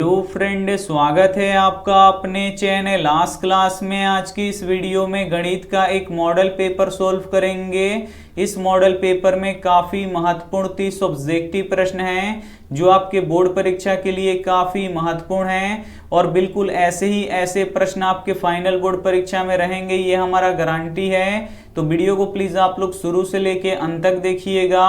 Hello friend, स्वागत है आपका अपने चैनल आज क्लास में। आज की इस वीडियो में गणित का एक मॉडल पेपर सॉल्व करेंगे। इस मॉडल पेपर में काफ़ी महत्वपूर्ण 30 ऑब्जेक्टिव प्रश्न हैं जो आपके बोर्ड परीक्षा के लिए काफ़ी महत्वपूर्ण हैं और बिल्कुल ऐसे प्रश्न आपके फाइनल बोर्ड परीक्षा में रहेंगे, ये हमारा गारंटी है। तो वीडियो को प्लीज़ आप लोग शुरू से लेके अंत तक देखिएगा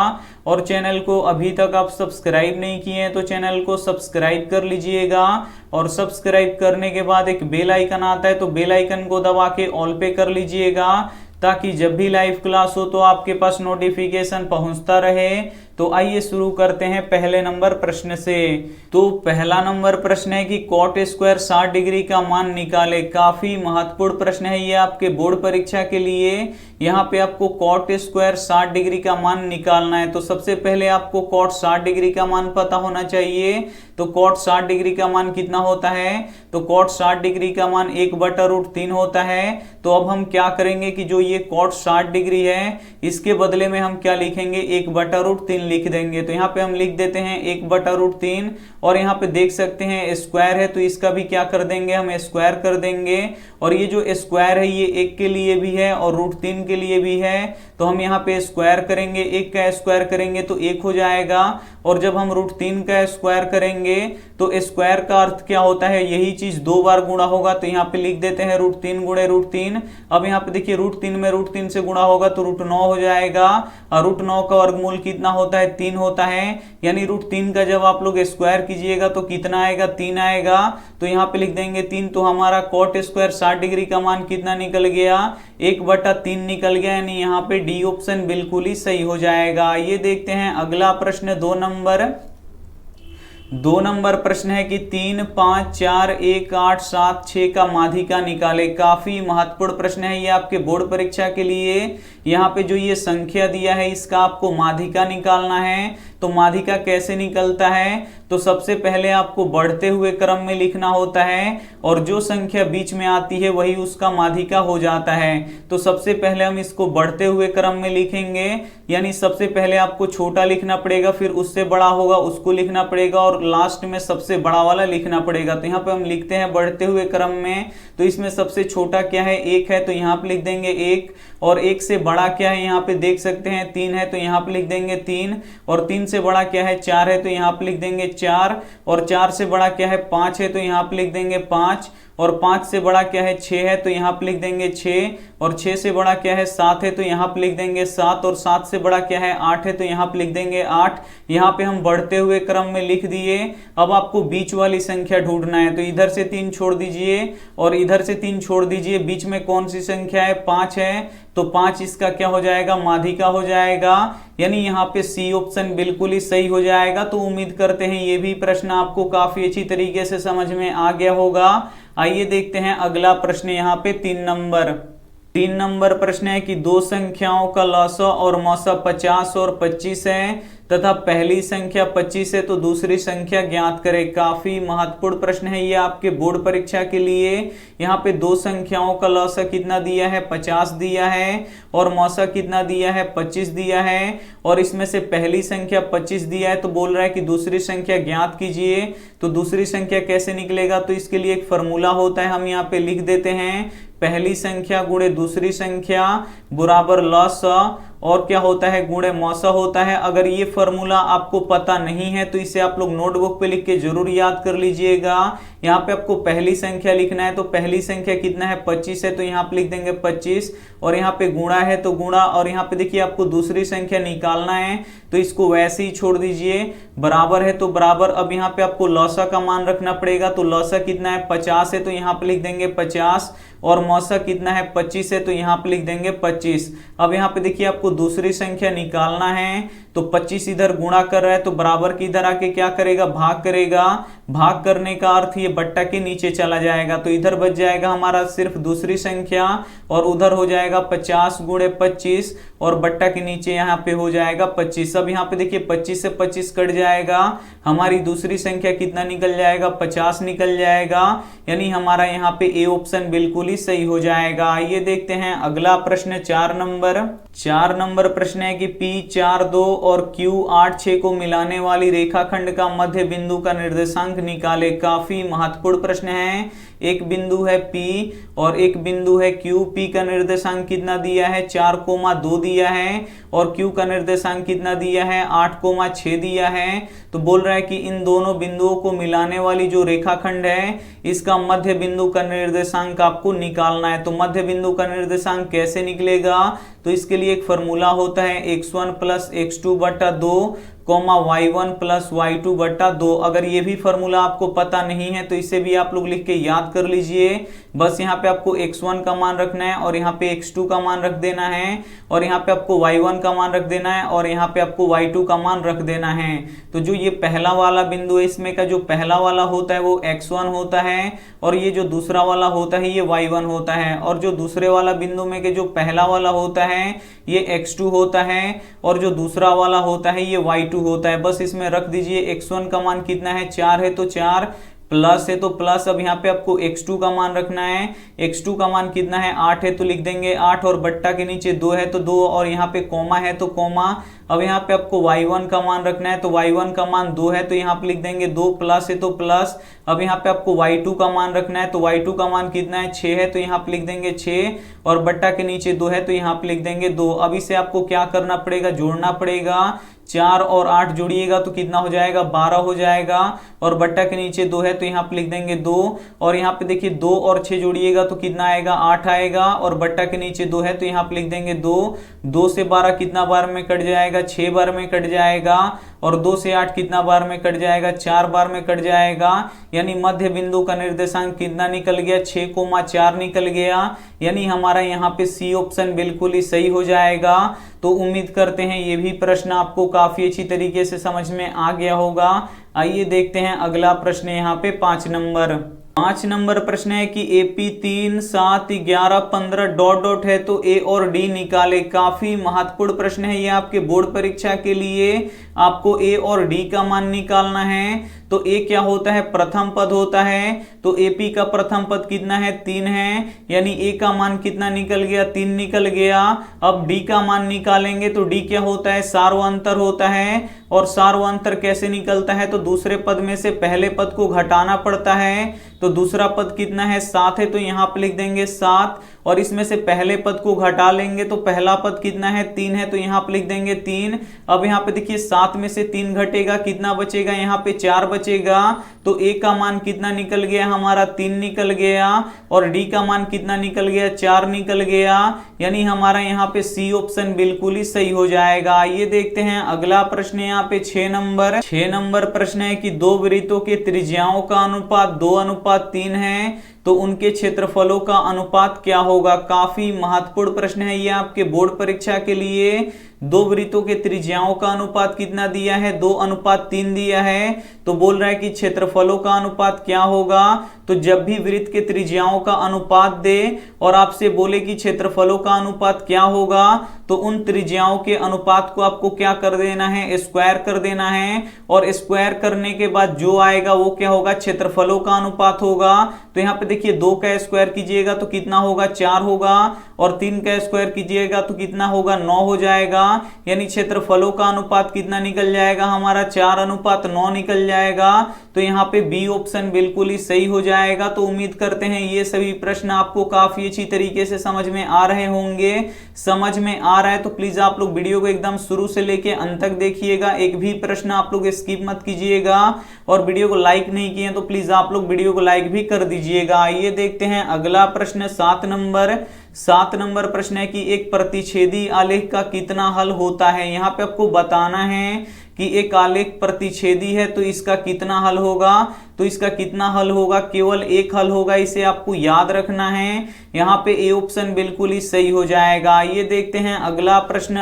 और चैनल को अभी तक आप सब्सक्राइब नहीं किए हैं तो चैनल को सब्सक्राइब कर लीजिएगा और सब्सक्राइब करने के बाद एक बेल आइकन आता है तो बेल आइकन को दबा के ऑल पे कर लीजिएगा ताकि जब भी लाइव क्लास हो तो आपके पास नोटिफिकेशन पहुंचता रहे। तो आइए शुरू करते हैं पहले नंबर प्रश्न से। तो पहला नंबर प्रश्न है कि कॉट स्क्वायर 60 डिग्री का मान निकाले। काफी महत्वपूर्ण प्रश्न है ये आपके बोर्ड परीक्षा के लिए। यहाँ पे आपको कॉट स्क्वायर 60 डिग्री का मान निकालना है। तो सबसे पहले आपको कॉट 60 डिग्री का मान पता होना चाहिए। तो कॉट 60 डिग्री का मान कितना होता है? तो कॉट 60 डिग्री का मान 1/√3 होता है। तो अब हम क्या करेंगे कि जो ये कॉट 60 डिग्री है इसके बदले में हम क्या लिखेंगे? 1/√3 लिख देंगे। तो यहाँ पे हम लिख देते हैं 1/√3 और यहाँ पे देख सकते हैं स्क्वायर है तो इसका भी क्या कर देंगे? हम स्क्वायर कर देंगे। और ये जो स्क्वायर है ये 1 के लिए भी है और √3 के लिए भी है। तो हम यहाँ पे स्क्वायर करेंगे, 1 का स्क्वायर करेंगे तो 1 हो जाएगा। और जब हम √3 का स्क्वायर करेंगे तो स्क्वायर का अर्थ क्या होता है? यही चीज 2 बार गुणा होगा। तो यहाँ पे लिख देते हैं √3 गुणे √3। अब यहाँ पे देखिए √3 में √3 से गुणा होगा तो √9 हो जाएगा। और √9 का वर्गमूल कितना होता है? 3 होता है। यानी √3 का जब आप लोग स्क्वायर कीजिएगा तो कितना आएगा? 3 आएगा। तो यहाँ पे लिख देंगे 3। तो हमारा कॉट स्क्वायर 60 डिग्री का मान कितना निकल गया? 1/3 निकल गया। यानी यहाँ पे डी ऑप्शन बिल्कुल ही सही हो जाएगा। ये देखते हैं अगला प्रश्न 2 नंबर प्रश्न है कि 3, 5, 4, 1, 8, 7, 6 का माध्यिका निकाले। काफी महत्वपूर्ण प्रश्न है ये आपके बोर्ड परीक्षा के लिए। यहाँ पे जो ये संख्या दिया है इसका आपको माध्यिका निकालना है। तो माध्यिका कैसे निकलता है? तो सबसे पहले आपको बढ़ते हुए क्रम में लिखना होता है और जो संख्या बीच में आती है वही उसका माध्यिका हो जाता है। तो सबसे पहले हम इसको बढ़ते हुए क्रम में लिखेंगे। यानी सबसे पहले आपको छोटा लिखना पड़ेगा, फिर उससे बड़ा होगा उसको लिखना पड़ेगा और लास्ट में सबसे बड़ा वाला लिखना पड़ेगा। तो यहाँ पे हम लिखते हैं बढ़ते हुए क्रम में। तो इसमें सबसे छोटा क्या है? 1 है तो यहाँ पे लिख देंगे 1। और 1 से बड़ा क्या है? यहाँ पे देख सकते हैं 3 है तो यहाँ पे लिख देंगे 3। और 3 से बड़ा क्या है? 4 है तो यहाँ पे लिख देंगे 4। और 4 से बड़ा क्या है? 5 है तो यहाँ पे लिख देंगे 5। और 5 से बड़ा क्या है? 6 है तो यहाँ पे लिख देंगे 6। और 6 से बड़ा क्या है? 7 है तो यहाँ पे लिख देंगे 7। और 7 से बड़ा क्या है? 8 है तो यहाँ पे लिख देंगे 8। यहाँ पे हम बढ़ते हुए क्रम में लिख दिए। अब आपको बीच वाली संख्या ढूंढना है। तो इधर से 3 छोड़ दीजिए और इधर से 3 छोड़ दीजिए। बीच में कौन सी संख्या है? 5 है। तो 5 इसका क्या हो जाएगा? माध्यिका हो जाएगा। यानी यहाँ पे सी ऑप्शन बिल्कुल ही सही हो जाएगा। तो उम्मीद करते हैं ये भी प्रश्न आपको काफी अच्छी तरीके से समझ में आ गया होगा। आइए देखते हैं अगला प्रश्न। यहाँ पे 3 नंबर प्रश्न है कि 2 संख्याओं का लसा और मौसा 50 और 25 है तथा पहली संख्या 25 है तो दूसरी संख्या ज्ञात करें। काफी महत्वपूर्ण प्रश्न है ये आपके बोर्ड परीक्षा के लिए। यहाँ पे 2 संख्याओं का लसा कितना दिया है? 50 दिया है और मौसा कितना दिया है? 25 दिया है। और इसमें से पहली संख्या 25 दिया है तो बोल रहा है कि दूसरी संख्या ज्ञात कीजिए। तो दूसरी संख्या कैसे निकलेगा? तो इसके लिए एक फॉर्मूला होता है, हम यहाँ पे लिख देते हैं पहली संख्या गुणे दूसरी संख्या बराबर लसा और क्या होता है? गुणे मौसा होता है। अगर ये फॉर्मूला आपको पता नहीं है तो इसे आप लोग नोटबुक पे लिख के जरूर याद कर लीजिएगा। यहाँ पे आपको पहली संख्या लिखना है। तो पहली संख्या कितना है? 25 है तो यहाँ पे लिख देंगे 25। और यहाँ पे गुणा है तो गुणा। और यहाँ पे देखिए आपको दूसरी संख्या निकालना है तो इसको वैसे ही छोड़ दीजिए। बराबर है तो बराबर। अब यहाँ पे आपको लौसा का मान रखना पड़ेगा। तो लौसा कितना है? 50 है तो यहाँ पे लिख देंगे 50। और मौसा कितना है? 25 है तो यहाँ पे लिख देंगे 25। अब यहाँ पे देखिए आपको दूसरी संख्या निकालना है। तो 25 इधर गुणा कर रहा है तो बराबर की इधर आके क्या करेगा? भाग करेगा। भाग करने का अर्थ ये बट्टा के नीचे चला जाएगा। तो इधर बच जाएगा हमारा सिर्फ दूसरी संख्या और उधर हो जाएगा 50 गुणे 25 और बट्टा के नीचे यहाँ पे हो जाएगा 25। अब यहाँ पे देखिए 25 से 25 कट जाएगा। हमारी दूसरी संख्या कितना निकल जाएगा? 50 निकल जाएगा। यानी हमारा यहाँ पे ए ऑप्शन बिल्कुल ही सही हो जाएगा। आइए देखते हैं अगला प्रश्न 4 नंबर प्रश्न है कि P 4, 2 और Q 8 6 को मिलाने वाली रेखाखंड का मध्य बिंदु का निर्देशांक निकाले। काफी महत्वपूर्ण प्रश्न है। एक बिंदु है P और एक बिंदु है Q। P का निर्देशांक कितना दिया है 4,2 दिया है और Q का निर्देशांक कितना दिया है 8,6 दिया है। तो बोल रहा है कि इन दोनों बिंदुओं को मिलाने वाली जो रेखाखंड है इसका मध्य बिंदु का निर्देशांक आपको निकालना है। तो मध्य बिंदु का निर्देशांक कैसे निकलेगा? तो इसके लिए एक फॉर्मूला होता है x1 प्लस x2 बटा 2 y1 प्लस y2 बटा 2। अगर ये भी फॉर्मूला आपको पता नहीं है तो इसे भी आप लोग लिख के याद कर लीजिए। बस यहाँ पे आपको x1 का मान रखना है और यहाँ पे x2 का मान रख देना है और यहाँ पे आपको y1 का मान रख देना है और यहाँ पे आपको y2 का मान रख देना है। तो जो ये पहला वाला बिंदु है इसमें का जो पहला वाला होता है वो x1 होता है और ये जो दूसरा वाला होता है ये y1 होता है और जो दूसरे वाला बिंदु में के जो पहला वाला होता है ये x2 होता है और जो दूसरा वाला होता है ये y2 होता है। बस इसमें रख दीजिए x1 का मान कितना है 4 है तो 4, प्लस है तो प्लस। अब यहाँ पे आपको x2 का मान रखना है। x2 का मान कितना है 8 है तो लिख देंगे 8 और बट्टा के नीचे 2 है तो 2 और यहाँ पे कोमा है तो कोमा। अब यहाँ पे आपको y1 का मान रखना है तो y1 का मान 2 है तो यहाँ पे लिख देंगे 2, प्लस है तो प्लस। अब यहाँ पे आपको y2 का मान रखना है तो y2 का मान कितना है 6 है तो यहाँ पे लिख देंगे 6 और बट्टा के नीचे 2 है तो यहाँ पे लिख देंगे 2। अब इसे आपको क्या करना पड़ेगा? जोड़ना पड़ेगा। 4 और 8 जोड़िएगा तो कितना हो जाएगा 12 हो जाएगा और बट्टा के नीचे 2 है तो यहाँ पे लिख देंगे 2 और यहाँ पे देखिए 2 और 6 जोड़िएगा तो कितना आएगा 8 आएगा और बट्टा के नीचे 2 है तो यहाँ पे लिख देंगे 2। 2 से 12 कितना बार में कट जाएगा 6 बार में कट जाएगा और 2 से 8 कितना बार में कट जाएगा 4 बार में कट जाएगा। यानी मध्य बिंदु का निर्देशांक कितना निकल गया 6,4 निकल गया। यानी हमारा यहाँ पे सी ऑप्शन बिल्कुल ही सही हो जाएगा। तो उम्मीद करते हैं ये भी प्रश्न आपको काफी अच्छी तरीके से समझ में आ गया होगा। आइए देखते हैं अगला प्रश्न यहाँ पे 5 नंबर प्रश्न है कि AP 3 7 11 15 डॉट डॉट है तो A और D निकाले। काफी महत्वपूर्ण प्रश्न है ये आपके बोर्ड परीक्षा के लिए। आपको A और D का मान निकालना है। तो A क्या होता है? प्रथम पद होता है। तो AP का प्रथम पद कितना है 3 है यानी A का मान कितना निकल गया 3 निकल गया। अब D का मान निकालेंगे तो D क्या होता है? सार्वअंतर होता है और सार्वअंतर कैसे निकलता है? तो दूसरे पद में से पहले पद को घटाना पड़ता है। तो दूसरा पद कितना है 7 है तो यहाँ पे लिख देंगे 7 और इसमें से पहले पद को घटा लेंगे तो पहला पद कितना है 3 है तो यहाँ पे लिख देंगे 3। अब यहाँ पे देखिए 7 में से 3 घटेगा कितना बचेगा? यहाँ पे 4 बचेगा। तो A का मान कितना निकल गया हमारा 3 निकल गया और D का मान कितना निकल गया 4 निकल गया। यानी हमारा यहाँ पे C ऑप्शन बिल्कुल ही सही हो जाएगा। आइए देखते हैं अगला प्रश्न यहाँ पे 6 नंबर प्रश्न है कि दो वृत्तों के त्रिज्याओं का अनुपात 2:3 है तो उनके क्षेत्रफलों का अनुपात क्या होगा? काफी महत्वपूर्ण प्रश्न है ये आपके बोर्ड परीक्षा के लिए। दो वृत्तों के त्रिज्याओं का अनुपात कितना दिया है 2:3 दिया है। तो बोल रहा है कि क्षेत्रफलों का अनुपात क्या होगा? तो जब भी वृत्त के त्रिज्याओं का अनुपात दे और आपसे बोले कि क्षेत्रफलों का अनुपात क्या होगा तो उन त्रिज्याओं के अनुपात को आपको क्या कर देना है? स्क्वायर कर देना है और स्क्वायर करने के बाद जो आएगा वो क्या होगा? क्षेत्रफलों का अनुपात होगा। तो यहाँ पे देखिए 2 का स्क्वायर कीजिएगा तो कितना होगा 4 होगा और 3 का स्क्वायर कीजिएगा तो कितना होगा 9 हो जाएगा। यानी क्षेत्रफलों का अनुपात कितना निकल जाएगा हमारा 4:9 निकल जाएगा। तो यहाँ पे बी ऑप्शन बिल्कुल ही सही हो जाएगा। तो उम्मीद करते हैं ये सभी प्रश्न आपको काफी अच्छी तरीके से समझ में आ रहे होंगे। समझ में आ रहा है तो प्लीज आप लोग वीडियो को एकदम शुरू से लेके अंत तक देखिएगा। एक भी प्रश्न आप लोग स्किप मत कीजिएगा और वीडियो को लाइक नहीं किए तो प्लीज आप लोग वीडियो को लाइक भी कर दीजिएगा। आइए देखते हैं अगला प्रश्न 7 नंबर प्रश्न है कि एक प्रतिच्छेदी आलेख का कितना हल होता है। यहाँ पे आपको बताना है कि एक आलेख प्रतिच्छेदी है तो इसका कितना हल होगा। तो इसका कितना हल होगा? केवल एक हल होगा, इसे आपको याद रखना है। यहाँ पे ए ऑप्शन बिल्कुल ही सही हो जाएगा। आइए देखते हैं अगला प्रश्न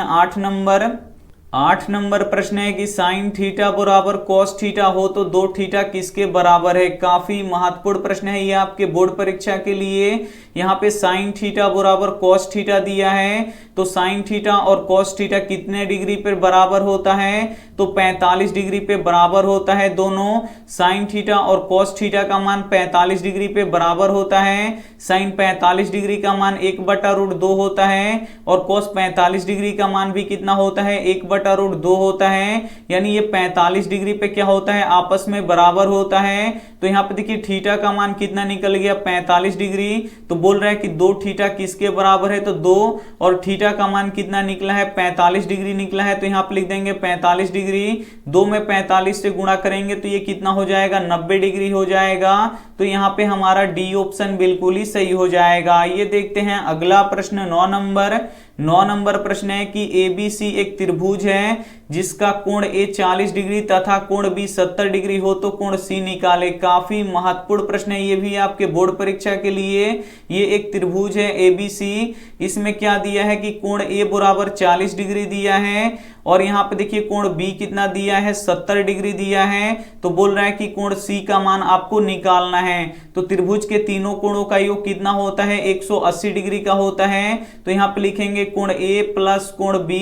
8 नंबर प्रश्न है कि साइन थीटा बराबर कॉस थीटा हो तो 2 थीटा किसके बराबर है। काफी महत्वपूर्ण प्रश्न है ये आपके बोर्ड परीक्षा के लिए। यहाँ पे साइन थीटा बराबर कॉस थीटा दिया है तो साइन थीटा और कॉस थीटा कितने डिग्री पे बराबर होता है? तो 45 डिग्री पे बराबर होता है दोनों। साइन थीटा और कॉस थीटा का मान 45 डिग्री पे बराबर होता है। साइन 45 डिग्री का मान 1/√2 होता है और कॉस 45 डिग्री का मान भी कितना होता है? 1/√2 1/2 होता है, यानी ये 45 डिग्री पे क्या होता है, आपस में बराबर होता है। तो यहाँ पे देखिए थीटा का मान कितना निकल गया, 45 डिग्री। तो बोल रहा है कि 2 थीटा किसके बराबर है, तो 2, और थीटा का मान कितना निकला है, 45 डिग्री निकला है। तो यहाँ पे लिख देंगे 45 डिग्री, 2 में 45 से गुणा करेंगे तो ये कितना हो जाएगा, 90 डिग्री हो जाएगा। तो यहाँ पे हमारा डी ऑप्शन बिल्कुल ही सही हो जाएगा। ये देखते हैं अगला प्रश्न 9 नंबर प्रश्न है कि ABC एक त्रिभुज है जिसका कोण A 40 डिग्री तथा कोण B 70 डिग्री हो तो कोण C निकाले। काफी महत्वपूर्ण प्रश्न है ये भी आपके बोर्ड परीक्षा के लिए। ये एक त्रिभुज है ABC, इसमें क्या दिया है कि कोण A बराबर 40 डिग्री दिया है और यहाँ पे देखिए कोण B कितना दिया है, 70 डिग्री दिया है। तो बोल रहा है कि कोण C का मान आपको निकालना है। तो त्रिभुज के तीनों कोणों का योग कितना होता है, 180 डिग्री का होता है। तो यहाँ पे लिखेंगे कोण A प्लस कोण B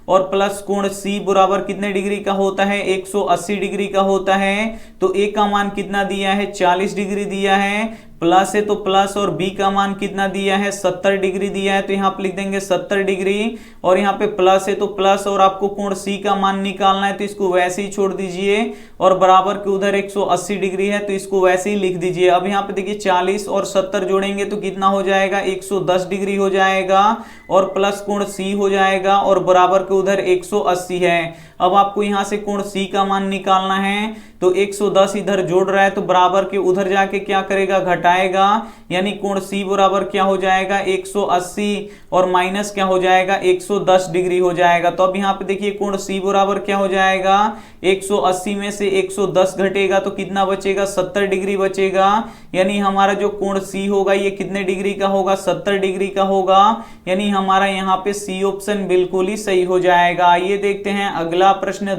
और प्लस कोण C बराबर कितने डिग्री का होता है, 180 डिग्री का होता है। तो A का मान कितना दिया है, 40 डिग्री दिया है, प्लस है तो प्लस, और B का मान कितना दिया है, 70 डिग्री दिया है। तो यहाँ पे लिख देंगे 70 डिग्री, और यहाँ पे प्लस है तो प्लस, और आपको कोण C का मान निकालना है तो इसको वैसे ही छोड़ दीजिए, और बराबर के उधर 180 डिग्री है तो इसको वैसे ही लिख दीजिए। अब यहाँ पे देखिए 40 और 70 जोड़ेंगे तो कितना हो जाएगा, 110 डिग्री हो जाएगा, और प्लस कोण C हो जाएगा, और बराबर के उधर 180 है। अब आपको यहाँ से कोण C का मान निकालना है, तो 110 इधर जोड़ रहा है तो बराबर के उधर जाके क्या करेगा, घटाएगा, यानी कोण C बराबर क्या हो जाएगा, 180, और माइनस क्या हो जाएगा, 110 डिग्री हो जाएगा। तो अब यहाँ पे देखिए कोण C बराबर क्या हो जाएगा, 180 में से 110 घटेगा तो कितना बचेगा, 70 डिग्री बचेगा। यानी हमारा जो कोण C होगा ये कितने डिग्री का होगा, 70 डिग्री का होगा। यानी हमारा यहाँ पे C ऑप्शन बिल्कुल ही सही हो जाएगा। ये देखते हैं अगला प्रश्न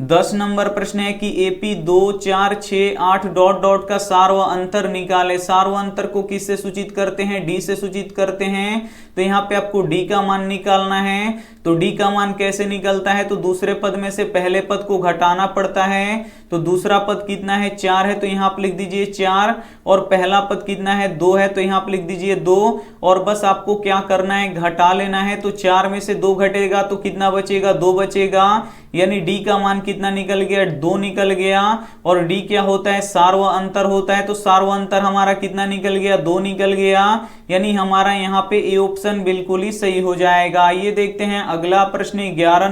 10 नंबर प्रश्न है कि AP 2, 4, 6, 8 डॉट डॉट का सार व अंतर निकाले। सार व अंतर को किससे सूचित करते हैं, D से सूचित करते हैं। तो यहाँ पे आपको D का मान निकालना है। तो D का मान कैसे निकलता है, तो दूसरे पद में से पहले पद को घटाना पड़ता है। तो दूसरा पद कितना है, 4 है, तो यहाँ पे लिख दीजिए 4, और पहला पद कितना है, 2 है, तो यहाँ पे लिख दीजिए 2, और बस आपको क्या करना है, घटा लेना है। तो 4 में से 2 घटेगा तो कितना बचेगा, 2 बचेगा। यानी D का मान कितना निकल गया, 2 निकल गया। और D क्या होता है, सार व अंतर होता है, तो सार व अंतर हमारा कितना निकल गया, 2 निकल गया। यानी हमारा यहाँ पे A ऑप्शन बिल्कुल ही सही हो जाएगा। ये देखते हैं अगला प्रश्न 11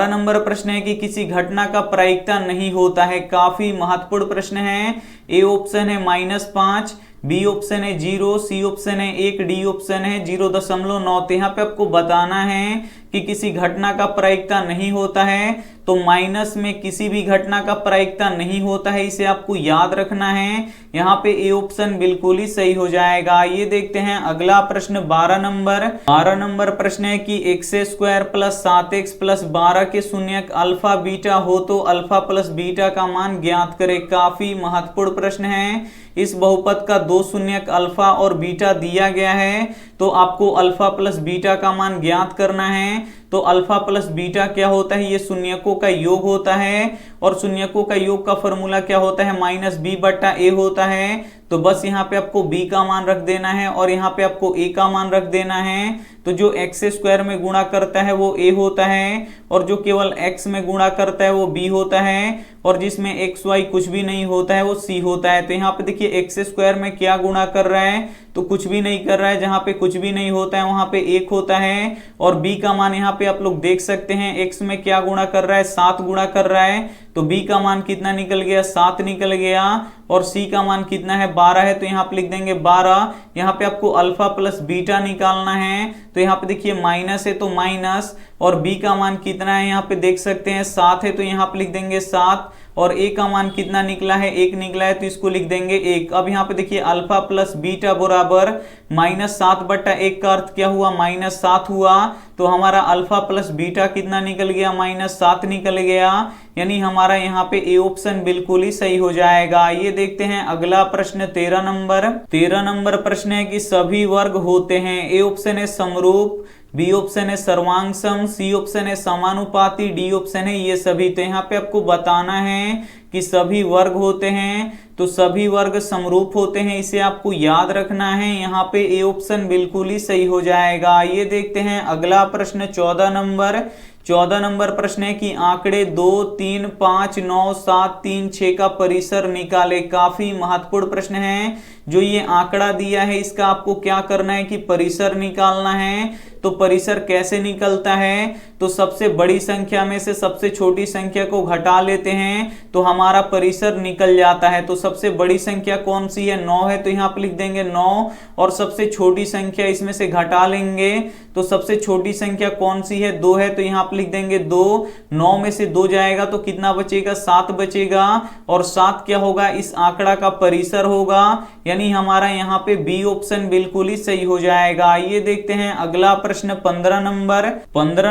नंबर प्रश्न है कि किसी घटना का प्रायिकता नहीं होता है। काफी महत्वपूर्ण प्रश्न है। A ऑप्शन है -5, B ऑप्शन है 0, C ऑप्शन है 1, D ऑप्शन है 0.9। तो यहाँ पे आपको बताना है कि किसी घटना का प्रायिकता नहीं होता है। तो माइनस में किसी भी घटना का प्रायिकता नहीं होता है, इसे आपको याद रखना है। यहाँ पे A ऑप्शन बिल्कुल ही सही हो जाएगा। ये देखते हैं अगला प्रश्न 12 नंबर प्रश्न है कि x² + 7x + 12 के शून्यक अल्फा बीटा हो तो अल्फा प्लस बीटा का मान ज्ञात करें। काफी महत्वपूर्ण प्रश्न है। इस बहुपद का 2 शून्यक अल्फा और बीटा दिया गया है, तो आपको अल्फा प्लस बीटा का मान ज्ञात करना है। तो अल्फा प्लस बीटा क्या होता है, ये शून्यकों का योग होता है, और शून्यकों का योग का फॉर्मूला क्या होता है, -b/a होता है। तो बस यहाँ पे आपको b का मान रख देना है, और यहाँ पे आपको a का मान रख देना है। तो जो x² में गुणा करता है वो a होता है, और जो केवल x में गुणा करता है वो b होता है, और जिसमें x y कुछ भी नहीं होता है वो c होता है। तो यहाँ पे देखिए x² में क्या गुणा कर रहा है, तो कुछ भी नहीं कर रहा है। जहां पे कुछ भी नहीं होता है वहां पे 1 होता है। और b का मान यहाँ पे आप लोग देख सकते हैं, x में क्या गुणा कर रहा है, 7 गुणा कर रहा है। तो b का मान कितना निकल गया, 7 निकल गया। और c का मान कितना है, 12 है, तो यहाँ पे लिख देंगे 12। यहाँ पे आपको अल्फा प्लस बीटा निकालना है। तो यहाँ पे देखिए माइनस है तो माइनस, और b का मान कितना है यहाँ पे देख सकते हैं 7 है, तो यहाँ पे लिख देंगे 7। और a का मान कितना निकला है, 1 निकला है, तो इसको लिख देंगे 1। अब यहाँ पे देखिए अल्फा प्लस बीटा बराबर -7/1 का अर्थ क्या हुआ, -7 हुआ। तो हमारा अल्फा प्लस बीटा कितना निकल गया, -7 निकल गया। यानी हमारा यहाँ पे ए ऑप्शन बिल्कुल ही सही हो जाएगा। ये देखते हैं अगला प्रश्न 13 नंबर प्रश्न है कि सभी वर्ग होते हैं। ए ऑप्शन है समरूप, बी ऑप्शन है सर्वांग सम, सी ऑप्शन है समानुपाती, डी ऑप्शन है ये सभी। तो यहाँ पे आपको बताना है कि सभी वर्ग होते हैं तो सभी वर्ग समरूप होते हैं, इसे आपको याद रखना है। यहाँ पे ए ऑप्शन बिल्कुल ही सही हो जाएगा। ये देखते हैं अगला प्रश्न 14 नंबर प्रश्न है कि आंकड़े 2, 3, 5, 9, 7, 3, 6 का परिसर निकाले। काफी महत्वपूर्ण प्रश्न है। जो ये आंकड़ा दिया है इसका आपको क्या करना है कि परिसर निकालना है। तो परिसर कैसे निकलता है, तो सबसे बड़ी संख्या में से सबसे छोटी संख्या को घटा लेते हैं तो हमारा परिसर निकल जाता है। तो सबसे बड़ी संख्या कौन सी है, 9 है, तो यहाँ पर लिख देंगे 9, और सबसे छोटी संख्या इसमें से घटा लेंगे तो सबसे छोटी संख्या कौन सी है, 2 है, तो यहाँ पर लिख देंगे 2। 9 में से 2 जाएगा तो कितना बचेगा, 7 बचेगा, और 7 क्या होगा, इस आंकड़ा का परिसर होगा, यानी हमारा यहाँ पे बी ऑप्शन बिल्कुल ही सही हो जाएगा। ये देखते हैं अगला प्रश्न 15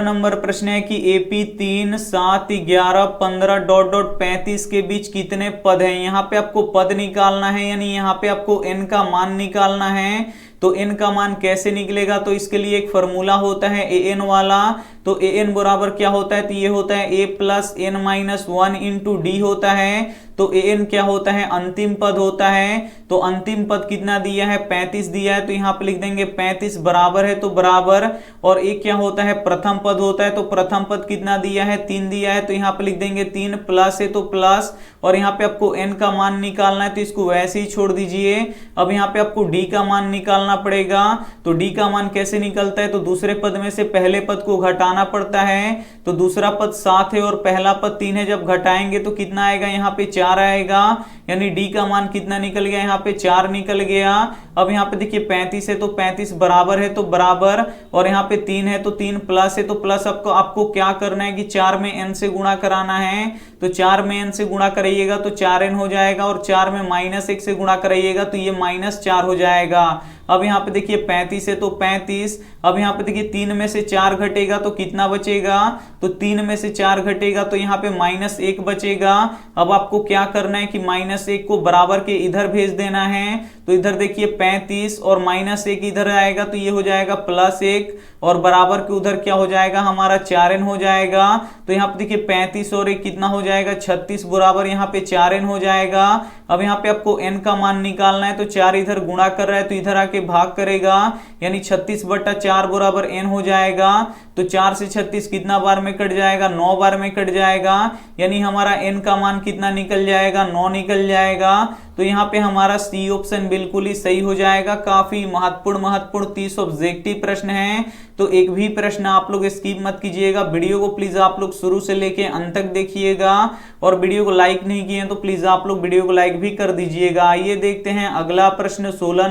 नंबर प्रश्न है कि एपी 3, 7, 11, 15 ... 35 के बीच कितने पद हैं। यहाँ पे आपको पद निकालना है, यानी यहाँ पे आपको n का मान निकालना है। तो n का मान कैसे निकलेगा, तो इसके लिए एक फॉर्मूला होता है an वाला। तो an बराबर क्या होता है, तो ये होता है a + n - 1 × d होता है। तो an क्या होता है, अंतिम पद होता है। तो अंतिम पद कितना दिया है, 35 दिया है, तो यहाँ पे लिख देंगे 35 बराबर है, तो बराबर, और एक क्या होता है, प्रथम पद होता है। तो प्रथम पद कितना दिया है, 3 दिया है, तो यहाँ पे लिख देंगे 3, प्लस है तो प्लस, और यहाँ पे आपको n का मान निकालना है तो इसको वैसे ही छोड़ दीजिए। अब यहाँ पे आपको d का मान निकालना पड़ेगा। तो d का मान कैसे निकलता है, तो दूसरे पद में से पहले पद को घटाना पड़ता है। तो दूसरा पद 7 है और पहला पद 3 है, जब घटाएंगे तो कितना आएगा, यहाँ पे 4 आएगा, यानी d का मान कितना निकल गया, यहाँ पे 4 निकल गया। अब यहाँ पे देखिए 35 है तो 35 बराबर है तो बराबर, और यहाँ पे 3 है तो 3, प्लस है तो प्लस। आपको क्या करना है कि 4 में n से गुणा कराना है। तो 4 में n से गुणा कराइएगा तो 4n हो जाएगा, और 4 में -1 से गुणा कराइएगा तो ये -4 हो जाएगा। अब यहाँ पे देखिए 35 है तो 35। अब यहाँ पे देखिए 3 में से 4 घटेगा तो कितना बचेगा, तो 3 में से 4 घटेगा तो यहाँ पे -1 बचेगा। अब आपको क्या करना है कि -1 को बराबर के इधर भेज देना है। तो इधर देखिए 35 और -1 इधर आएगा तो ये हो जाएगा +1, और बराबर के उधर क्या हो जाएगा, हमारा 4n हो जाएगा। तो यहाँ पे देखिए 35 और 1 कितना हो जाएगा, 36, बराबर यहाँ पे 4n हो जाएगा। अब यहाँ पे आपको n का मान निकालना है, तो 4 इधर गुणा कर रहा है तो इधर आके भाग करेगा, यानी 36/4 बराबर n हो जाएगा। तो 4 से 36 कितना बार में कट जाएगा, 9 बार में कट जाएगा, यानी हमारा n का मान कितना निकल जाएगा, 9 निकल जाएगा। तो यहाँ पे हमारा सी ऑप्शन बिल्कुल ही सही हो जाएगा। काफी महत्वपूर्ण 30 ऑब्जेक्टिव प्रश्न है, तो एक भी प्रश्न आप लोग स्किप मत कीजिएगा। वीडियो को प्लीज आप लोग शुरू से लेके अंत तक देखिएगा, और वीडियो को लाइक नहीं किए तो प्लीज आप लोग वीडियो को लाइक भी कर दीजिएगा। आइए देखते हैं अगला प्रश्न 16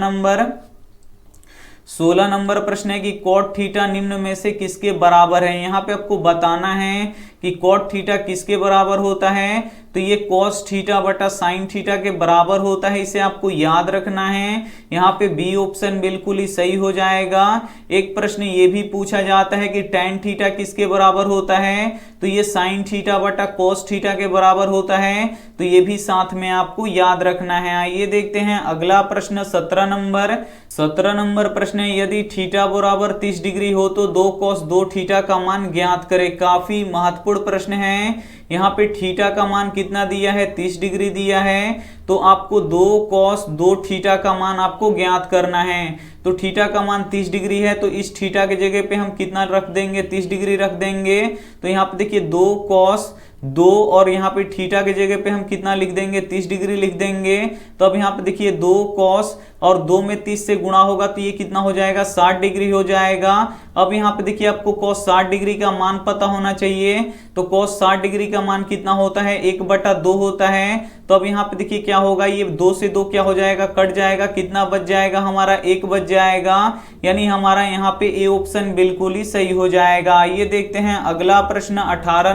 नंबर प्रश्न है कि cot थीटा निम्न में से किसके बराबर है। यहाँ पे आपको बताना है कि cot थीटा किसके बराबर होता है, तो ये cos थीटा बटा sin थीटा के बराबर होता है, इसे आपको याद रखना है। यहाँ पे बी ऑप्शन बिल्कुल ही सही हो जाएगा। एक प्रश्न ये भी पूछा जाता है कि tan थीटा किसके बराबर होता है, तो ये sin थीटा बटा cos थीटा के बराबर होता है, तो ये भी साथ में आपको याद रखना है। आइए देखते हैं अगला प्रश्न 17 नंबर प्रश्न है, यदि थीटा बराबर 30 डिग्री हो तो 2 cos 2 थीटा का मान ज्ञात करें। काफी महत्वपूर्ण प्रश्न है। यहाँ पे थीटा का मान कितना दिया है, 30 डिग्री दिया है, तो आपको 2 cos 2 थीटा का मान आपको ज्ञात करना है। तो थीटा का मान 30 डिग्री है, तो इस थीटा के जगह पे हम कितना रख देंगे, 30 डिग्री रख देंगे। तो यहाँ पे देखिए 2 cos 2, और यहाँ पे थीटा के जगह पे हम कितना लिख देंगे, 30 डिग्री लिख देंगे। तो अब यहाँ पे देखिए 2 cos और 2 में 30 से गुणा होगा तो ये कितना हो जाएगा, 60 डिग्री हो जाएगा। अब यहाँ पे देखिए आपको cos 60 डिग्री का मान पता होना चाहिए। तो cos 60 डिग्री का मान कितना होता है, 1/2 होता है। तो अब यहाँ पे देखिए क्या होगा, ये 2 से 2 क्या हो जाएगा, कट जाएगा, कितना बच जाएगा, हमारा 1 बच जाएगा, यानी हमारा यहाँ पे ए ऑप्शन बिल्कुल ही सही हो जाएगा। ये देखते हैं अगला प्रश्न 18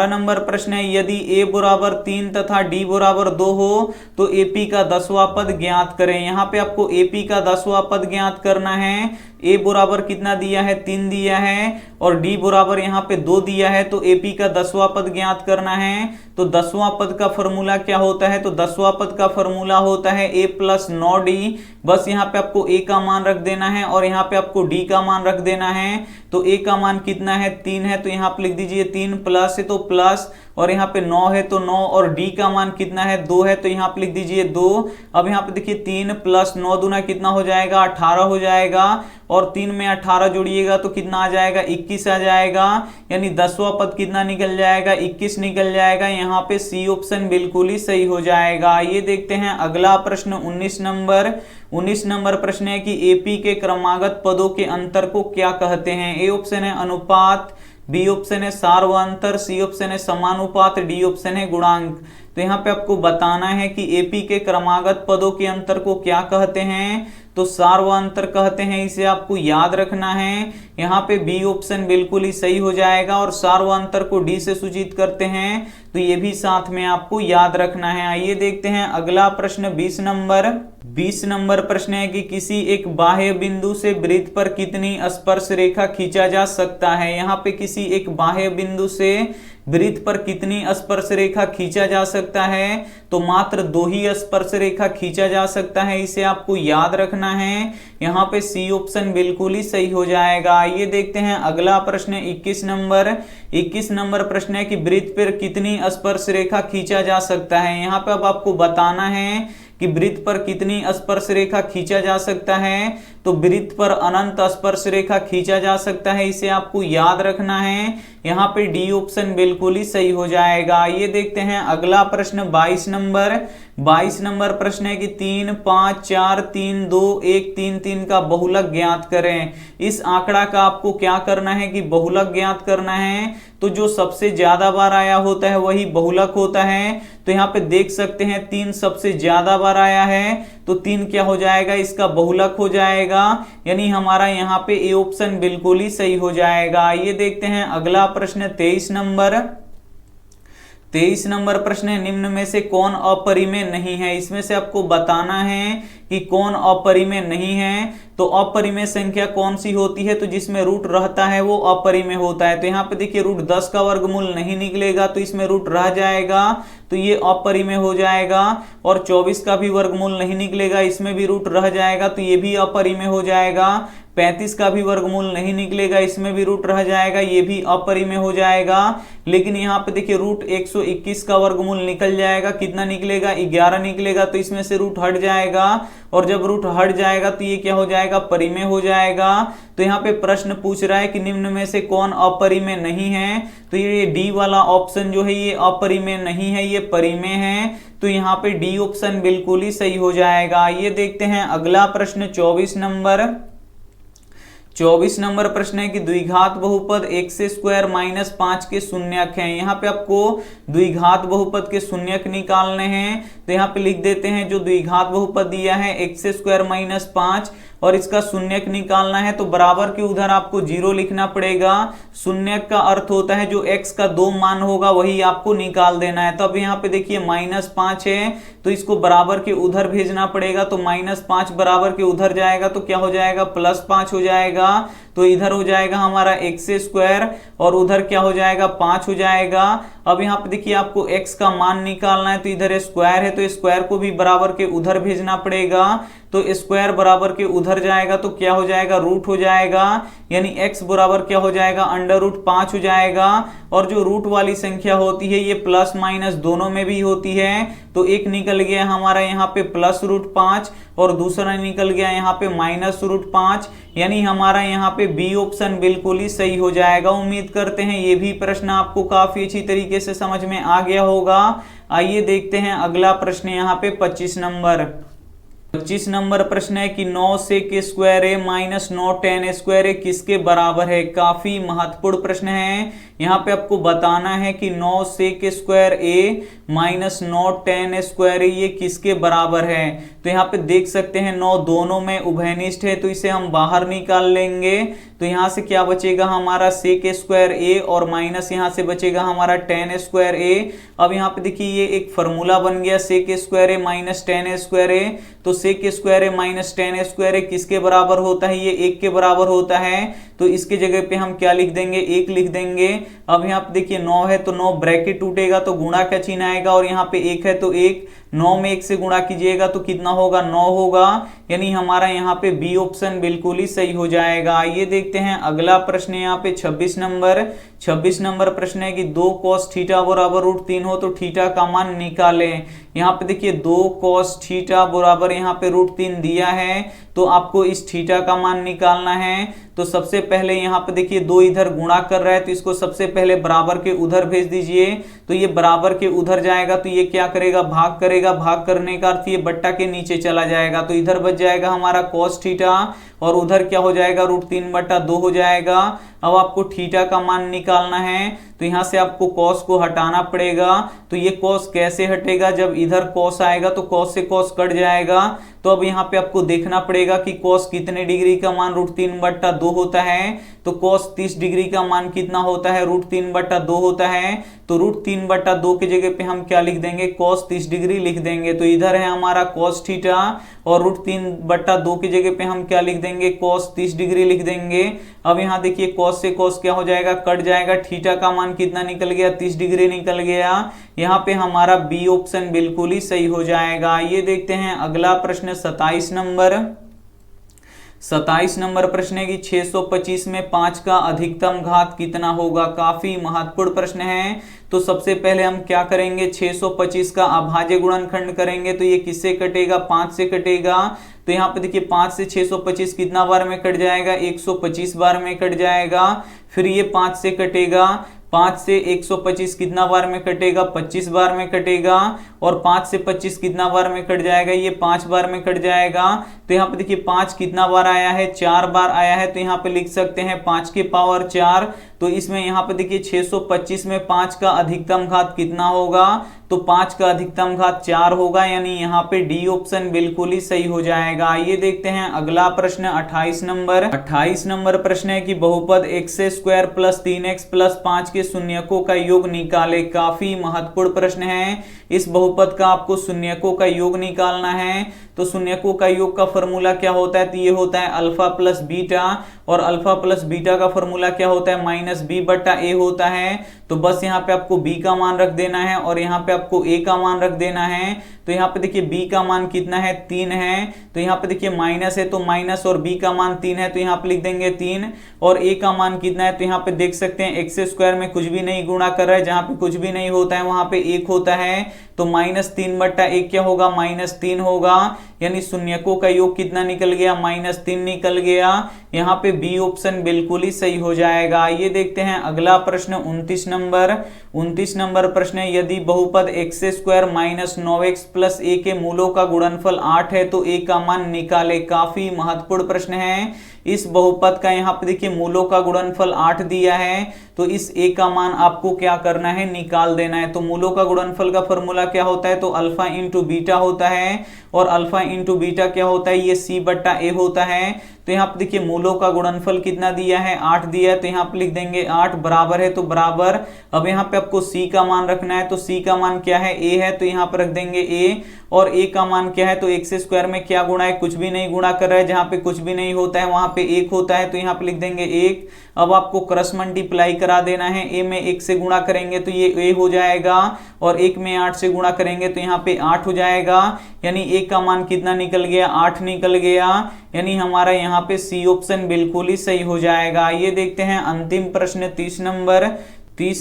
नंबर प्रश्न है, यदि a बराबर 3 तथा d बराबर 2 हो तो AP का 10वां पद ज्ञात करें। यहाँ पे आपको AP का 10वां पद ज्ञात करना है। a बराबर बराबर कितना दिया है, 3 दिया है, और डी बराबर यहाँ पे 2 दिया है। तो एपी का 10वां पद ज्ञात करना है। तो 10वां पद का फॉर्मूला क्या होता है, तो 10वां पद का फॉर्मूला होता है a प्लस 9d। बस यहाँ पे आपको a का मान रख देना है और यहाँ पे आपको d का मान रख देना है। तो a का मान कितना है, 3 है, तो यहाँ पे लिख दीजिए 3, प्लस है तो प्लस, और यहाँ पे 9 है तो 9, और d का मान कितना है, 2 है, तो यहाँ पे लिख दीजिए 2। अब यहाँ पे देखिए 3 प्लस 9 दूना कितना हो जाएगा, 18 हो जाएगा, और 3 में 18 जोड़िएगा तो कितना आ जाएगा, 21 आ जाएगा। यानी 10वां पद कितना निकल जाएगा, 21 निकल जाएगा। यहाँ पे सी ऑप्शन बिल्कुल ही सही हो जाएगा। ये देखते हैं अगला प्रश्न 19 नंबर। 19 नंबर प्रश्न है कि एपी के क्रमागत पदों के अंतर को क्या कहते हैं। ए ऑप्शन है अनुपात, बी ऑप्शन है सार्वअंतर, सी ऑप्शन है समानुपात, डी ऑप्शन है गुणांक। तो यहाँ पे आपको बताना है कि एपी के क्रमागत पदों के अंतर को क्या कहते हैं, तो सार्वअंतर कहते हैं, इसे आपको याद रखना है। यहाँ पे बी ऑप्शन बिल्कुल ही सही हो जाएगा, और सार्वअंतर को डी से सूचित करते हैं, तो ये भी साथ में आपको याद रखना है। आइए देखते हैं अगला प्रश्न 20 नंबर। 20 नंबर प्रश्न है कि किसी एक बाह्य बिंदु से वृत्त पर कितनी स्पर्श रेखा खींचा जा सकता है। यहाँ पे किसी एक बाह्य बिंदु से वृत्त पर कितनी स्पर्श रेखा खींचा जा सकता है, तो मात्र 2 ही स्पर्श रेखा खींचा जा सकता है, इसे आपको याद रखना है। यहाँ पे सी ऑप्शन बिल्कुल ही सही हो जाएगा। ये देखते हैं अगला प्रश्न 21 नंबर। 21 नंबर प्रश्न है कि वृत्त पर कितनी स्पर्श रेखा खींचा जा सकता है। यहाँ पे अब आपको बताना है कि वृत्त पर कितनी स्पर्श रेखा खींचा जा सकता है, तो वृत्त पर अनंत स्पर्श रेखा खींचा जा सकता है, इसे आपको याद रखना है। यहाँ पे डी ऑप्शन बिल्कुल ही सही हो जाएगा। ये देखते हैं अगला प्रश्न 22 नंबर। 22 नंबर प्रश्न है कि 3, 5, 4, 3, 2, 1, 3, 3 का बहुलक ज्ञात करें। इस आंकड़ा का आपको क्या करना है कि बहुलक ज्ञात करना है। तो जो सबसे ज्यादा बार आया होता है वही बहुलक होता है। तो यहाँ पे देख सकते हैं 3 सबसे ज्यादा बार आया है, तो 3 क्या हो जाएगा, इसका बहुलक हो जाएगा। यानी हमारा यहाँ पे ए ऑप्शन बिल्कुल ही सही हो जाएगा। ये देखते हैं अगला प्रश्न 23 नंबर। 23 नंबर प्रश्न है निम्न में से कौन अपरिमेय नहीं है। इसमें से आपको बताना है कि कौन अपरिमेय नहीं है। तो अपरिमेय संख्या कौन सी होती है, तो जिसमें रूट रहता है वो अपरिमेय होता है। तो यहाँ पे देखिए रूट 10 का वर्गमूल नहीं निकलेगा, तो इसमें रूट रह जाएगा, तो ये अपरिमेय हो जाएगा। और 24 का भी वर्गमूल नहीं निकलेगा, इसमें भी रूट रह जाएगा, तो ये भी अपरिमेय हो जाएगा। 35 का भी वर्गमूल नहीं निकलेगा, इसमें भी रूट रह जाएगा, ये भी अपरिमेय हो जाएगा। लेकिन यहाँ पे देखिए रूट 121 का वर्गमूल निकल जाएगा, कितना निकलेगा, 11 निकलेगा, तो इसमें से रूट हट जाएगा, और जब रूट हट जाएगा तो ये क्या हो जाएगा, परिमेय हो जाएगा। तो यहाँ पे प्रश्न पूछ रहा है कि निम्न में से कौन अपरिमेय नहीं है। तो ये डी वाला ऑप्शन जो है ये अपरिमेय नहीं है, ये परिमेय है। तो यहाँ पे डी ऑप्शन बिल्कुल ही सही हो जाएगा। ये देखते हैं अगला प्रश्न 24 नंबर। 24 नंबर प्रश्न है कि द्विघात बहुपद x² - 5 के शून्यक हैं। यहाँ पे आपको द्विघात बहुपद के शून्यक निकालने हैं। तो यहाँ पे लिख देते हैं जो द्विघात बहुपद दिया है x² - 5, और इसका शून्यक निकालना है। तो बराबर के उधर आपको 0 लिखना पड़ेगा। शून्यक का अर्थ होता है जो x का 2 मान होगा वही आपको निकाल देना है। तो अब यहाँ पे देखिए -5 है, तो इसको बराबर के उधर भेजना पड़ेगा। तो -5 बराबर के उधर जाएगा तो क्या हो जाएगा, +5 हो जाएगा। तो इधर हो जाएगा हमारा x² और उधर क्या हो जाएगा, 5 हो जाएगा। अब यहाँ पे देखिए आपको x का मान निकालना है, तो इधर स्क्वायर है, तो स्क्वायर को भी बराबर के उधर भेजना पड़ेगा। तो स्क्वायर बराबर के उधर जाएगा तो क्या हो जाएगा, रूट हो जाएगा। यानी x बराबर क्या हो जाएगा, √5 हो जाएगा। और जो रूट वाली संख्या होती है ये प्लस माइनस दोनों में भी होती है। तो एक निकल गया हमारा यहाँ पे +√5 और दूसरा निकल गया यहाँ पे -√5। यानी हमारा यहाँ पे बी ऑप्शन बिल्कुल ही सही हो जाएगा। उम्मीद करते हैं ये भी प्रश्न आपको काफी अच्छी तरीके से समझ में आ गया होगा। आइए देखते हैं अगला प्रश्न यहाँ पे 25 नंबर। 25 नंबर प्रश्न है कि 9 sec² - 9 tan² किसके बराबर है। काफी महत्वपूर्ण प्रश्न है। यहाँ पे आपको बताना है कि 9 सेक स्क्वायर ए माइनस 9 tan स्क्वायर ए ये किसके बराबर है। तो यहाँ पे देख सकते हैं 9 दोनों में उभयनिष्ठ है, तो इसे हम बाहर निकाल लेंगे। तो यहाँ से क्या बचेगा हमारा सेक स्क्वायर ए और माइनस यहाँ से बचेगा हमारा tan स्क्वायर ए। अब यहाँ पे देखिए ये एक फॉर्मूला बन गया सेक स्क्वायर ए माइनस tan स्क्वायर ए। तो सेक स्क्वायर ए माइनस tan स्क्वायर ए किसके बराबर होता है, ये 1 के बराबर होता है। तो इसके जगह पे हम क्या लिख देंगे, 1 लिख देंगे। अब यहाँ पे देखिए 9 है तो 9 ब्रैकेट टूटेगा तो गुणा का चिन्ह आएगा, और यहाँ पे 1 है तो 1, 9 में 1 से गुणा कीजिएगा तो कितना होगा, 9 होगा। यानी हमारा यहाँ पे बी ऑप्शन बिल्कुल ही सही हो जाएगा। आइए देखते हैं अगला प्रश्न यहाँ पे 26 नंबर प्रश्न है कि 2 cos थीटा बराबर √3 हो तो थीटा का मान निकालें। यहाँ पे देखिए 2 cos थीटा बराबर यहाँ पे √3 दिया है, तो आपको इस थीटा का मान निकालना है। तो सबसे पहले यहाँ पे देखिए 2 इधर गुणा कर रहा है, तो इसको सबसे पहले बराबर के उधर भेज दीजिए। तो ये बराबर के उधर जाएगा तो ये क्या करेगा, भाग करेगा। भाग करने का अर्थ ये बट्टा के नीचे चला जाएगा, तो इधर बच जाएगा हमारा cos थीटा और उधर क्या हो जाएगा, √3/2 हो जाएगा। अब आपको थीटा का मान निकालना है, तो यहाँ से आपको cos को हटाना पड़ेगा। तो ये cos कैसे हटेगा, जब इधर cos आएगा तो cos से cos कट जाएगा। तो अब यहाँ पे आपको देखना पड़ेगा कि cos कितने डिग्री का मान √3/2 होता है। तो cos 30 डिग्री का मान कितना होता है, √3/2 होता है। तो √3/2 की जगह पे हम क्या लिख देंगे, cos 30 डिग्री लिख देंगे। तो इधर है हमारा cos थीटा और √3/2 की जगह पे हम क्या लिख देंगे, cos 30 डिग्री लिख देंगे। अब यहाँ देखिए cos से cos क्या हो जाएगा, कट जाएगा। थीटा का मान कितना निकल गया, 30 डिग्री निकल गया। यहाँ पे हमारा बी ऑप्शन बिल्कुल ही सही हो जाएगा। ये देखते हैं अगला प्रश्न 27 नंबर प्रश्न है कि 625 में 5 का अधिकतम घात कितना होगा। काफी महत्वपूर्ण प्रश्न है। तो सबसे पहले हम क्या करेंगे, 625 का अभाज्य गुणनखंड करेंगे। तो ये किससे कटेगा, 5 से कटेगा। तो यहाँ पे देखिए 5 से 625 कितना बार में कट जाएगा, 125 बार में कट जाएगा। फिर ये 5 से कटेगा, 5 से 125 कितना बार में कटेगा, 25 बार में कटेगा। और 5 से 25 कितना बार में कट जाएगा, ये 5 बार में कट जाएगा। तो यहाँ पे देखिए 5 कितना बार आया है, 4 बार आया है। तो यहाँ पे लिख सकते हैं 5 की पावर 4। तो इसमें यहाँ पे देखिए 625 में 5 का अधिकतम घात कितना होगा, तो 5 का अधिकतम घात 4 होगा। यानी यहाँ पे डी ऑप्शन बिल्कुल ही सही हो जाएगा। ये देखते हैं अगला प्रश्न 28 नंबर प्रश्न है कि बहुपद x² + 3x + 5 के शून्यकों का योग निकाले। काफी महत्वपूर्ण प्रश्न है। इस बहुपद का आपको शून्यकों का योग निकालना है। तो शून्यकों का योग का फॉर्मूला क्या होता है, तो ये होता है अल्फा प्लस बीटा, और अल्फा प्लस बीटा का फॉर्मूला क्या होता है, -b/a होता है। तो बस यहाँ पे आपको b का मान रख देना है और यहाँ पे आपको a का मान रख देना है। तो यहाँ पे देखिए b का मान कितना है, 3 है। तो यहाँ पे देखिए माइनस है तो माइनस, और b का मान 3 है तो यहाँ पे लिख देंगे 3। और a का मान कितना है, तो यहाँ पे देख सकते हैं x² में कुछ भी नहीं गुणा कर रहा है, जहाँ पे कुछ भी नहीं होता है वहां पे 1 होता है। तो -3/1 क्या होगा, -3 होगा। यानी शून्यकों का योग कितना निकल गया, -3 निकल गया। यहाँ पे बी ऑप्शन बिल्कुल ही सही हो जाएगा। ये देखते हैं अगला प्रश्न 29 नंबर प्रश्न है, यदि बहुपद x² - 9x + a के मूलों का गुणनफल 8 है तो a का मान निकाले। काफी महत्वपूर्ण प्रश्न है। इस बहुपद का यहाँ पे देखिए मूलों का गुणनफल 8 दिया है, तो इस a का मान आपको क्या करना है, निकाल देना है। तो मूलों का गुणनफल का फॉर्मूला क्या होता है, तो अल्फा इंटू बीटा होता है, और अल्फा इंटू बीटा क्या होता है, ये c/a होता है। तो यहाँ पे देखिए मूलों का गुणनफल कितना दिया है, 8 दिया है। तो यहाँ पे लिख देंगे 8 बराबर है, तो बराबर। अब यहाँ पे आपको c का मान रखना है, तो c का मान क्या है, a है। तो यहाँ पे रख देंगे a। और a का मान क्या है, तो x² में क्या गुणा है, कुछ भी नहीं गुणा कर रहा है, जहाँ पे कुछ भी नहीं होता है वहां पे 1 होता है। तो यहाँ पे लिख देंगे 1। अब आपको क्रॉस मल्टीप्लाई करा देना है। a में 1 से गुणा करेंगे तो ये a हो जाएगा, और 1 में 8 से गुणा करेंगे तो यहाँ पे 8 हो जाएगा। यानी a का मान कितना निकल गया, 8 निकल गया। यानी हमारा यहाँ पे सी ऑप्शन बिल्कुल ही सही हो जाएगा। ये देखते हैं अंतिम प्रश्न 30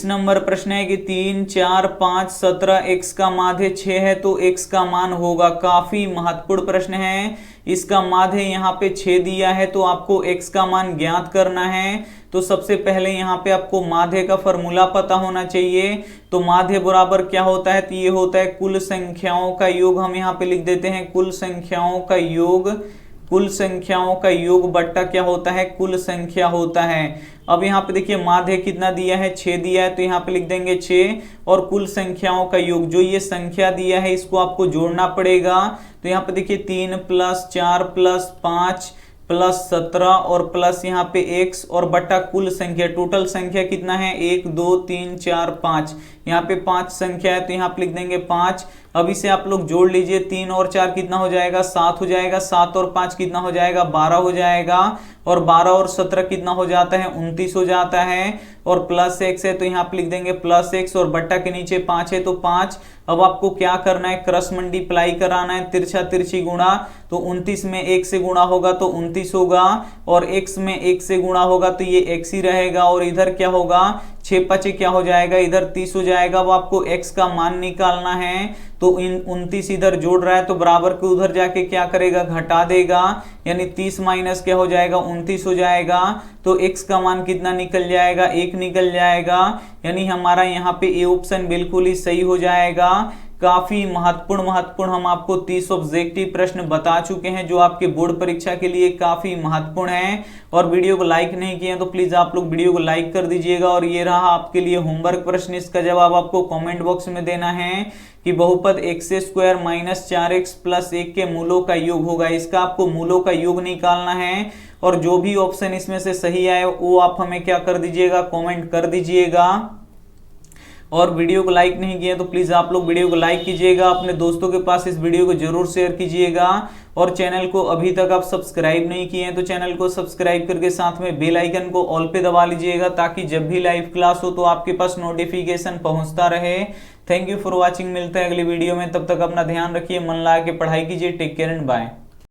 नंबर प्रश्न है कि 3, 4, 5, 17 x का माध्य 6 है तो x का मान होगा। काफी महत्वपूर्ण प्रश्न है। इसका माध्य यहाँ पे 6 दिया है, तो आपको x का मान ज्ञात करना है। तो सबसे पहले यहाँ पे आपको माध्य का फॉर्मूला पता होना चाहिए। तो माध्य बराबर क्या होता है, तो ये होता है कुल संख्याओं का योग। हम यहाँ पे लिख देते हैं कुल संख्याओं का योग। कुल संख्याओं का योग बट्टा क्या होता है, कुल संख्या होता है। अब यहाँ पे देखिए माध्य कितना दिया है, 6 दिया है, तो यहाँ पे लिख देंगे 6 और कुल संख्याओं का योग, जो ये संख्या दिया है इसको आपको जोड़ना पड़ेगा। तो यहाँ पे देखिए 3 + 4 + 5 + 17 और प्लस यहाँ पे x और बटा कुल संख्या, टोटल संख्या कितना है 1 2 3 4 5, यहाँ पे 5 संख्या है तो यहाँ पे लिख देंगे 5। अब इसे आप लोग जोड़ लीजिए, 3 और 4 कितना हो जाएगा 7 हो जाएगा, 7 और 5 कितना हो जाएगा 12 हो जाएगा, और 12 और 17 कितना हो जाता है 29 हो जाता है, और प्लस x है तो यहाँ पे लिख देंगे प्लस x और बट्टा के नीचे 5 है तो 5। अब आपको क्या करना है, क्रॉस मल्टीप्लाई कराना है, तिरछा तिरछी गुणा, तो 29 में 1 से गुणा होगा तो 29 होगा, और x में 1 से गुणा होगा तो ये x ही रहेगा, और इधर क्या होगा 6 5 क्या हो जाएगा इधर 30 हो जाएगा। अब आपको x का मान निकालना है, तो 29 इधर जोड़ रहा है तो बराबर के उधर जाके क्या करेगा घटा देगा, यानी 30 माइनस क्या हो जाएगा 29 हो जाएगा, तो x का मान कितना निकल जाएगा 1 निकल जाएगा, यानी हमारा यहाँ पे ए ऑप्शन बिल्कुल ही सही हो जाएगा। काफी महत्वपूर्ण हम आपको 30 ऑब्जेक्टिव प्रश्न बता चुके हैं जो आपके बोर्ड परीक्षा के लिए काफी महत्वपूर्ण है। और वीडियो को लाइक नहीं किए तो प्लीज आप लोग वीडियो को लाइक कर दीजिएगा। और ये रहा आपके लिए होमवर्क प्रश्न, इसका जवाब आपको कमेंट बॉक्स में देना है कि बहुपद x² - 4x + 1 के मूलों का योग होगा। इसका आपको मूलों का योग निकालना है, और जो भी ऑप्शन इसमें से सही आए वो आप हमें क्या कर दीजिएगा कमेंट कर दीजिएगा। और वीडियो को लाइक नहीं किया तो प्लीज आप लोग वीडियो को लाइक कीजिएगा, अपने दोस्तों के पास इस वीडियो को जरूर शेयर कीजिएगा। और चैनल को अभी तक आप सब्सक्राइब नहीं किए हैं तो चैनल को सब्सक्राइब करके साथ में बेल आइकन को ऑल पे दबा लीजिएगा, ताकि जब भी लाइव क्लास हो तो आपके पास नोटिफिकेशन पहुंचता रहे। थैंक यू फॉर वॉचिंग, मिलते हैं अगली वीडियो में, तब तक अपना ध्यान रखिए, मन लगा के पढ़ाई कीजिए। Take care and bye.